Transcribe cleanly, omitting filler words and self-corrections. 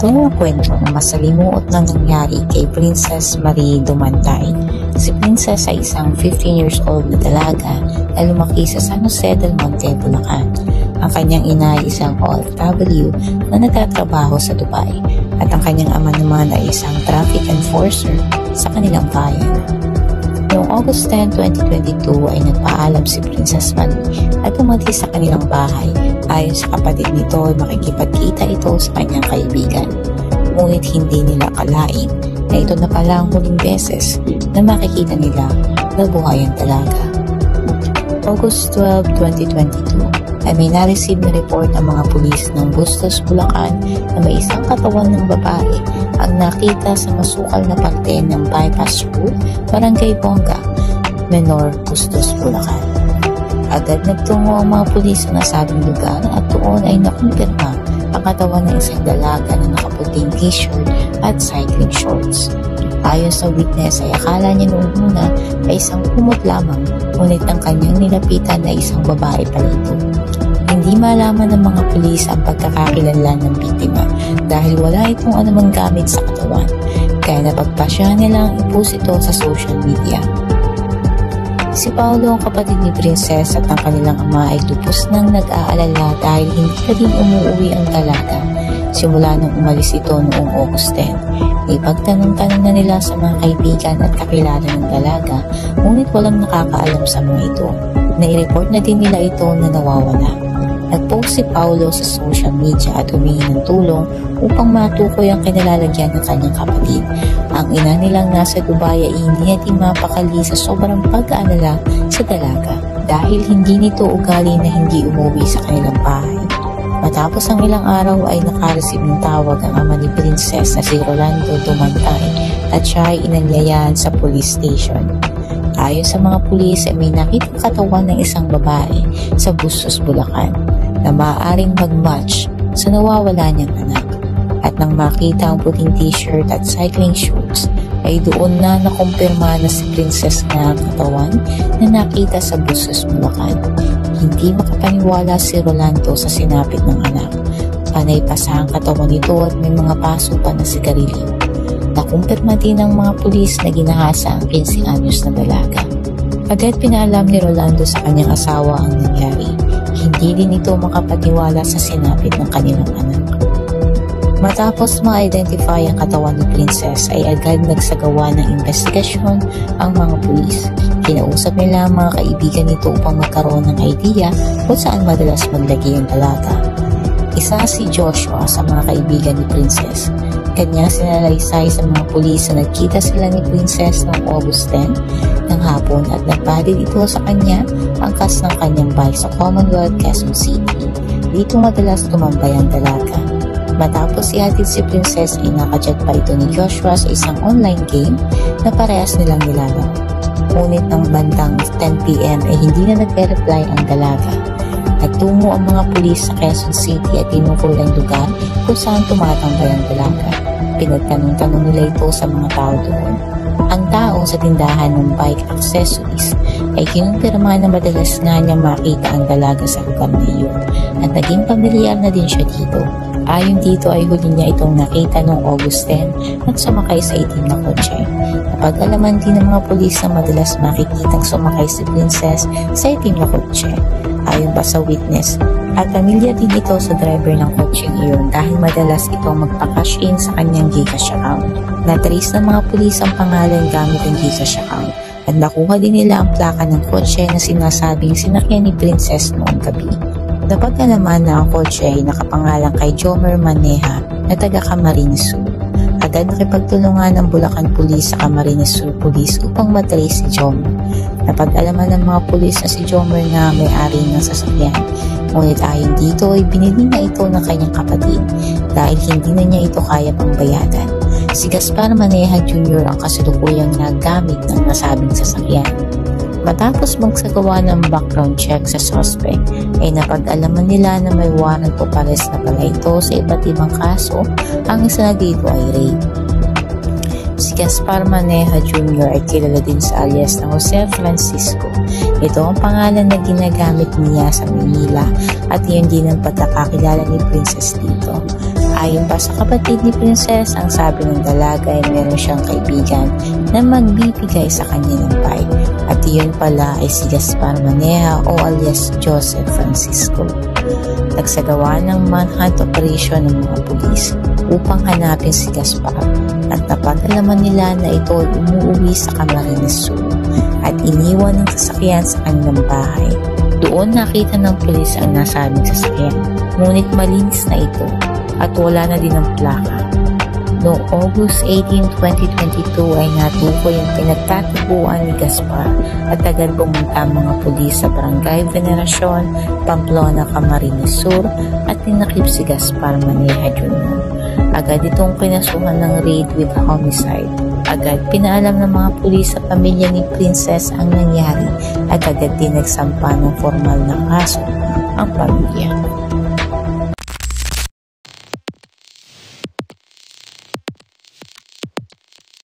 Ito ang kwento na masalimuot na nangyari kay Princess Marie Dumantay. Si Princess ay isang 15 years old na dalaga na lumaki sa San Jose del Monte, Bulacan. Ang kanyang ina ay isang OFW na nagtatrabaho sa Dubai at ang kanyang ama naman ay isang traffic enforcer sa kanilang bayan. Noong August 10, 2022 ay nagpaalam si Princess Marie at umalis sa kanilang bahay. Ayon sa kapatid nito ay makikipagkita ito sa kanyang kaibigan. Ngunit hindi nila akalain na ito na pala ang huling beses na makikita nila na buhay ang dalaga. August 12, 2022 ay may na-receive na report ng mga pulis ng Bustos, Bulacan na may isang katawan ng babae ang nakita sa masukal na parte ng bypass road, Barangay Bongga, Menor, Bustos, Bulacan. Agad nagtungo ang mga pulis sa nasabing lugar at doon ay nakumpirma ang katawan ng isang dalaga na nakaputing t-shirt at cycling shorts. Ayon sa witness ay akala niya noong una ay isang kumot lamang, ngunit ang kanyang nilapitan ay isang babae pala ito. Hindi malaman ng mga pulis ang pagkakakilanlan ng biktima dahil wala itong anumang gamit sa katawan, kaya napagpasya nilang i-post ito sa social media. Si Paolo, ang kapatid ni Princess at ang kanilang ama ay lubos nang nag-aalala dahil hindi na din umuwi ang dalaga simula nung umalis ito noong August 10. Ipagtanong-tanong na nila sa mga kaibigan at kakilala ng dalaga, ngunit walang nakakaalam sa mga ito. Nai-report na din nila ito na nawawala. Nag-post si Paolo sa social media at humingi ng tulong upang matukoy ang kinalalagyan ng kanyang kapatid. Ang ina nilang nasa Dubai ay hindi natin mapakali sa sobrang pag-aalala sa dalaga dahil hindi nito ugali na hindi umuwi sa kanilang bahay. Matapos ang ilang araw ay nakareceive ng tawag ang ama ni Princess na si Rolando Dumantay at siya ay inanyayahan sa police station. Ayon sa mga pulis ay may nakitang katawan ng isang babae sa Bustos, Bulacan na maaaring mag-match sa nawawala niyang anak. At nang makita ang puting t-shirt at cycling shorts ay doon na nakumpirma na si Princess na ang katawan na nakita sa Bustos, Bulacan. Hindi makapaniwala si Rolando sa sinapit ng anak. Panay pa sa ang katawan nito at may mga paso pa na sigarilyo. Nakumpirma din ng mga pulis na ginahasa ang 15 anyos na dalaga. Agad pinaalam ni Rolando sa kanyang asawa ang nangyari. Hindi din ito makapaniwala sa sinapit ng kanilang anak. Matapos ma-identify ang katawan ni Princess ay agad nagsagawa ng investigasyon ang mga pulis. Kinausap nila ang mga kaibigan nito upang magkaroon ng idea kung saan madalas maglagi ang dalaga. Isa si Joshua sa mga kaibigan ni Princess. Kanya sinalaysay sa mga pulis na nagkita sila ni Princess noong August 10 ng hapon at nagpadid ito sa kanya angkas ng kanyang bike sa Commonwealth, Quezon City. Dito madalas tumambay ang dalaga. Matapos ihatid si Princess ay nakachat pa ito ni Joshua sa isang online game na parehas nilang nilalaro. Ngunit ng bandang 10 PM ay hindi na nagre-reply ang dalaga. Nagtungo ang mga pulis sa Quezon City at tinukol ang lugar kung saan tumatambay ang dalaga. Pinagtanong-tanong nila ito sa mga tao doon. Ang taong sa tindahan ng bike accessories ay kinumpirma na madalas nga niya makita ang dalaga sa lugar na iyon at naging pamilyar na din siya dito. Ayon dito ay huli niya itong nakita noong August 10 at sumakay sa itim na kotse. Napag-alaman din ng mga pulis na madalas makikitang sumakay si Princess sa itim na kotse. Ayon pa sa witness, at pamilya din ito sa driver ng kotseng iyon dahil madalas itong magpa-cash in sa kanyang Gcash account. Na-trace ng mga pulis ang pangalan gamit ang Gcash account at nakuha din nila ang plaka ng kotse na sinasabing sinakyan ni Princess noong gabi. Napag-alaman na ang kotse ay nakapangalan kay Jomer Maneha na taga Camarines Sur. Agad nakipagtulungan ng Bulacan Police sa Camarines Sur Police upang matrace si Jomer. Napag-alaman ng mga pulis na si Jomer na may-ari ng sasakyan. Ngunit ayon dito ay binili na ito ng kanyang kapatid dahil hindi na niya ito kaya pang bayadan. Si Gaspar Maneja Jr. ang kasalukuyang nagamit ng nasabing sasakyan. Matapos magsagawa ng background check sa suspect, ay napag-alaman nila na may warrant of arrest na pala ito sa iba't ibang kaso. Ang isa na dito ay rape. Si Gaspar Maneja Jr. ay kilala din sa alias na Jose Francisco. Ito ang pangalan na ginagamit niya sa Manila at iyon din ang pagkakakilala ni Princess dito. Ayon pa sa kapatid ni Princess, ang sabi ng dalaga ay meron siyang kaibigan na magbibigay sa kanya ng pie. At iyon pala ay si Gaspar Maneja o alias Joseph Francisco. Nagsagawa ng manhunt operation ng mga pulis upang hanapin si Gaspar at napag-alaman nila na ito ay umuwi sa Camarines Sur at iniwan ng sasakyan sa kanilang bahay. Doon nakita ng pulis ang nasabing sasakyan, ngunit malinis na ito at wala na din ang plaka. Noong August 18, 2022 ay natukoy ang pinagtataguan ni Gaspar at agad pumunta ang mga pulis sa Barangay Veneracion, Pamplona, Camarines Sur at tinakip si Gaspar Maneja Jr. Agad itong kinasuhan ng raid with homicide. Agad pinaalam ng mga pulis sa pamilya ni Princess ang nangyari at agad din nagsampa ng formal na kaso ang pamilya.